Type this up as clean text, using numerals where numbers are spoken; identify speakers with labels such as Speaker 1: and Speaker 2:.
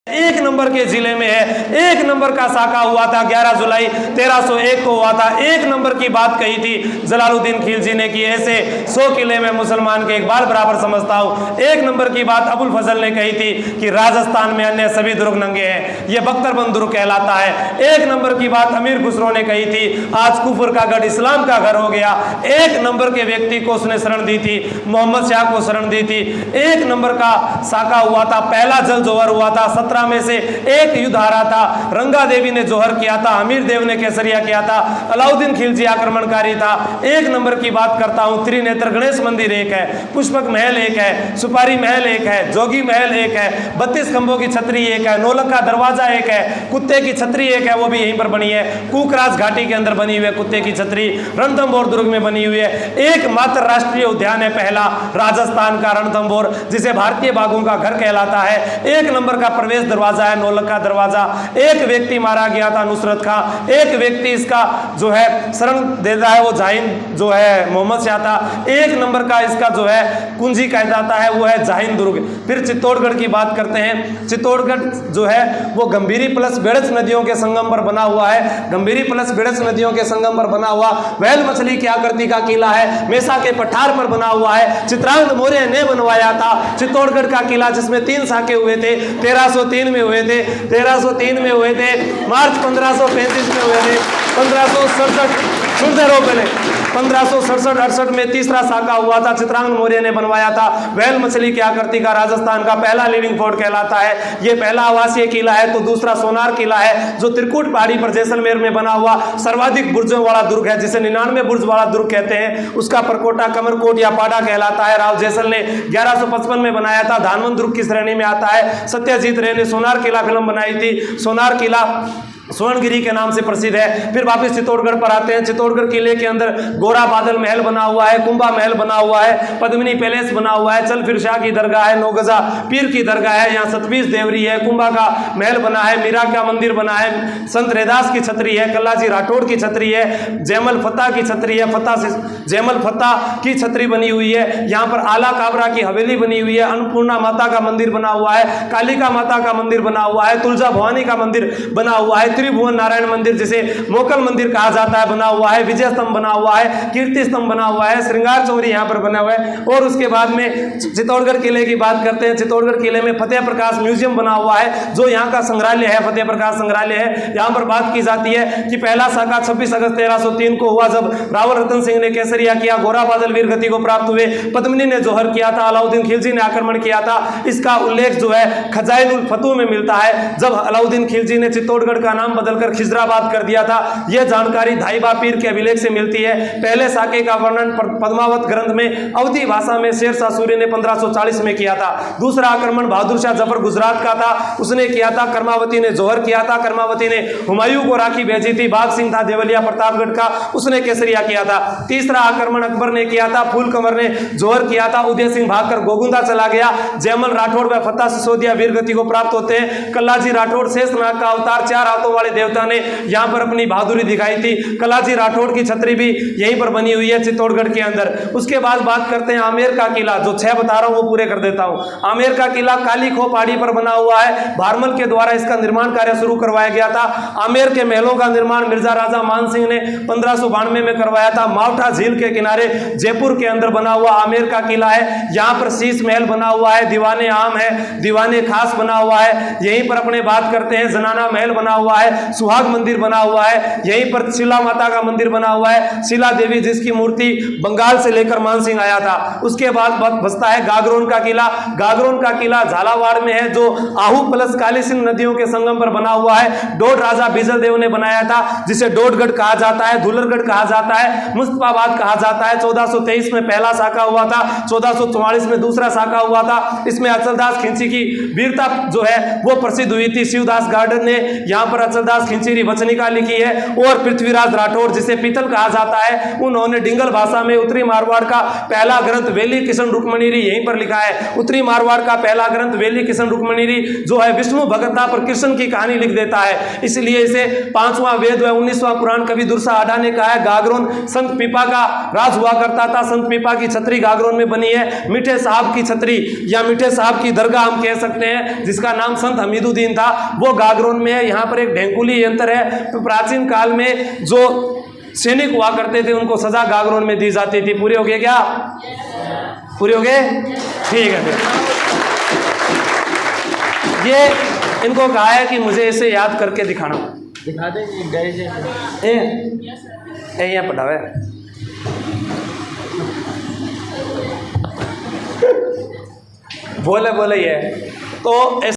Speaker 1: एक नंबर के जिले में है। एक नंबर का साका हुआ था 11 जुलाई 1301 को हुआ था। एक नंबर की बात कही थी जलालुद्दीन खिलजी ने कि ऐसे 100 किले में मुसलमान के एक बाल बराबर समझता हूं। एक नंबर की बात अबुल फजल ने कही थी कि राजस्थान में अन्य सभी दुर्ग नंगे हैं, यह बख्तरबंद दुर्ग कहलाता है। एक नंबर की बात अमीर खुसरो ने कही थी, आज कुफर का गढ़ इस्लाम का घर हो गया। एक नंबर के व्यक्ति को उसने शरण दी थी, मोहम्मद शाह को शरण दी थी। एक नंबर का साका हुआ था, पहला जल जोहर हुआ था। 17 में से एक युद्ध हारा था, रंगा देवी ने जोहर किया था, अमीर देव ने केसरिया किया था, अलाउद्दीन खिलजी आक्रमणकारी था। एक नंबर की बात करता हूं, त्रिनेत्र गणेश मंदिर एक है, पुष्पक महल एक है, सुपारी महल एक है, जोगी महल एक है, 32 खंभों की छतरी एक है, नौलखा दरवाजा एक है, कुत्ते की छतरी एक है, वो भी यहीं पर बनी है, कुकराज घाटी के अंदर बनी हुई है कुत्ते की छतरी, रणथंभौर दुर्ग में बनी हुई है। एकमात्र राष्ट्रीय उद्यान है पहला राजस्थान का रणथंभौर, जिसे भारतीय बाघों का घर कहलाता है। एक नंबर का प्रवेश दरवाजा है नौलखा दरवाजा। एक व्यक्ति मारा गया था नुसरत खां, एक व्यक्ति इसका जो है शरण देता है वो जाहिन जो है मोहम्मद शाह था। एक नंबर का इसका जो है कुंजी कहा जाता है वो है जाहिन दुर्ग। फिर चित्तौड़गढ़ की बात करते हैं। चित्तौड़गढ़ जो है वो गंभीरी प्लस बेड़च नदियों के संगम पर बना हुआ है। गंभीरी प्लस बेड़च नदियों के संगम पर बना हुआ वैल मछली की आकृति का किला है, मेसा के पठार पर बना हुआ है। चित्रांगद मौर्य ने बनवाया था चित्तौड़गढ़ का किला, जिसमें 3 साके हुए थे। 1303 में हुए थे, 1303 में हुए थे, मार्च 1535 में हुए थे, 1567 सुनते रहो पहले 1567-68 में तीसरा साका हुआ था, चित्रांगद मौर्य ने बनवाया था। वैल मछली की आकृति का राजस्थान का पहला लिविंग फोर्ट कहलाता है। यह पहला आवासीय किला है। तो दूसरा सोनार किला है जो त्रिकुट पहाड़ी पर जैसलमेर में बना हुआ सर्वाधिक बुर्जों वाला दुर्ग है, जिसे 99 बुर्ज वाला दुर्ग कहते हैं। उसका परकोटा कमरकोट या पाड़ा कहलाता है। राव जैसल ने 1155 में बनाया था, धानवंत दुर्ग की श्रेणी में आता है। सत्यजीत रे ने सोनार किला फिल्म बनाई थी। सोनार किला स्वर्णगिरी के नाम से प्रसिद्ध है। फिर वापस चित्तौड़गढ़ पर आते हैं। चित्तौड़गढ़ किले के अंदर गोरा बादल महल बना हुआ है, कुंभा महल बना हुआ है, पद्मिनी पैलेस बना हुआ है, चल फिर शाह की दरगाह है, नौगजा पीर की दरगाह है, यहाँ सतबीस देवरी है, कुंभा का महल बना है, मीरा का मंदिर बना है, संत रैदास की छतरी है, कल्लाजी राठौड़ की छतरी है, जैमल फत्ता की छतरी है, फत्ता से जैमल फत्ता की छतरी बनी हुई है। यहाँ पर आला काबरा की हवेली बनी हुई है, अन्नपूर्णा माता का मंदिर बना हुआ है, कालिका माता का मंदिर बना हुआ है, तुलजा भवानी का मंदिर बना हुआ है, त्रिभुवन नारायण मंदिर जिसे मोकल मंदिर कहा जाता है बना हुआ है, विजय स्तंभ बना हुआ है, कीर्ति स्तंभ बना हुआ है, श्रृंगार चौरी यहाँ पर बना हुआ है। और उसके बाद में चित्तौड़गढ़ किले की बात करते हैं। चित्तौड़गढ़ किले में फतेह प्रकाश म्यूजियम बना हुआ है, जो यहाँ का संग्रहालय है, फतेह प्रकाश संग्रहालय है। यहाँ पर बात की जाती है कि पहला साका 26 अगस्त 1303 को हुआ, जब रावल रतन सिंह ने केसरिया किया, गोरा बादल वीर गति को प्राप्त हुए, पद्मिनी ने जोहर किया था, अलाउद्दीन खिलजी ने आक्रमण किया था। इसका उल्लेख जो है खजाइनुल फतूह में मिलता है, जब अलाउद्दीन खिलजी ने चित्तौड़गढ़ का नाम बदलकर खिजराबाद कर दिया था। यह जानकारी धाईबा पीर के अभिलेख से मिलती है। पहले साके का वर्णन पद्मावत ग्रंथ में अवधी भाषा में शेरशाह सूरी ने 1540 में किया था। दूसरा आक्रमण बहादुर शाह जफर गुजरात का था, उसने किया था। कर्मावती ने जोहर किया था, कर्मावती ने हुमायूं को राखी भेजी थी। बाघ सिंह था देवलिया प्रतापगढ़ का, उसने केसरिया किया था। तीसरा आक्रमण अकबर ने किया था, फूल कंवर ने जोहर किया था। उदय सिंह भागकर गोगुंदा चला गया। जयमल राठौड़ व फत्ता सिसोदिया वीरगति को प्राप्त होते हैं। कल्लाजी राठौड़ शेषनाग का अवतार, 4 हाथों वाले देवता ने यहाँ पर अपनी बहादुरी दिखाई थी। कलाजी राठौड़ की छतरी भी यहीं पर बनी हुई है चित्तौड़गढ़ के अंदर। उसके बाद बात करते हैं आमेर का किला, जो 6 बता रहा हूं वो पूरे कर देता हूं। आमेर का किला काली खो पहाड़ी पर बना हुआ है। भारमल के द्वारा इसका निर्माण कार्य शुरू करवाया गया था। आमेर के महलों का निर्माण मिर्जा राजा मान सिंह ने 1592 में करवाया था। मावठा झील के किनारे जयपुर के अंदर बना हुआ आमेर का किला है। यहाँ पर शीश महल बना हुआ है, दीवाने आम है, दीवाने खास बना हुआ है। यहीं पर अपने बात करते हैं जनाना महल बना हुआ है, सुहाग मंदिर बना हुआ है। यहीं पर शिला माता का मंदिर बना हुआ है, शिला देवी जिसकी मूर्ति बंगाल से लेकर मानसिंह आया था। उसके बाद बसता है गागरोन का किला। गागरोन का किला झालावाड़ में है, जो आहू प्लस काली सिंध नदियों के संगम पर बना हुआ है। डोड राजा बिजल देव ने बनाया था, जिसे डोडगढ़ कहा जाता है, धुलरगढ़ कहा जाता है, मुस्तफाबाद कहा जाता है। 1423 में पहला साका हुआ था, 1444 में दूसरा साका हुआ था। इसमें अचलदास खिंची की वीरता जो है वो प्रसिद्ध हुई थी। शिवदास गार्डन ने यहाँ पर वत्सदास खिंचीरी वचनिका लिखी है, और पृथ्वीराज राठौर जिसे पीतल कहा जाता है उन्होंने डिंगल भाषा में उत्तरी मारवाड़ का पहला ग्रंथ वेली किशन रुक्मणीरी यहीं पर लिखा है। उत्तरी मारवाड़ का पहला ग्रंथ वेली किशन रुक्मणीरी जो है विष्णु भगवता पर कृष्ण की कहानी लिख देता है, इसलिए इसे 5वां वेद व 19वां पुराण कवि दुर्सा आडा ने कहा है। गागरोन संत पीपा का राज हुआ करता था। संत पीपा की छतरी गागरोन में बनी है। मीठे साहब की छतरी या मीठे साहब की दरगाह हम कह सकते हैं, जिसका नाम संत हमीदुद्दीन था, वो गागरोन में है। यहाँ पर एक ढेंकुली यंत्र है। तो प्राचीन काल में जो सैनिक हुआ करते थे उनको सजा गागरोन में दी जाती थी। पूरे हो गए क्या? पूरे हो गए? ठीक है। फिर ये इनको कहा है कि मुझे इसे याद करके दिखाना।
Speaker 2: दिखा देंगे
Speaker 1: यहाँ पढ़ावे बोले बोले ये तो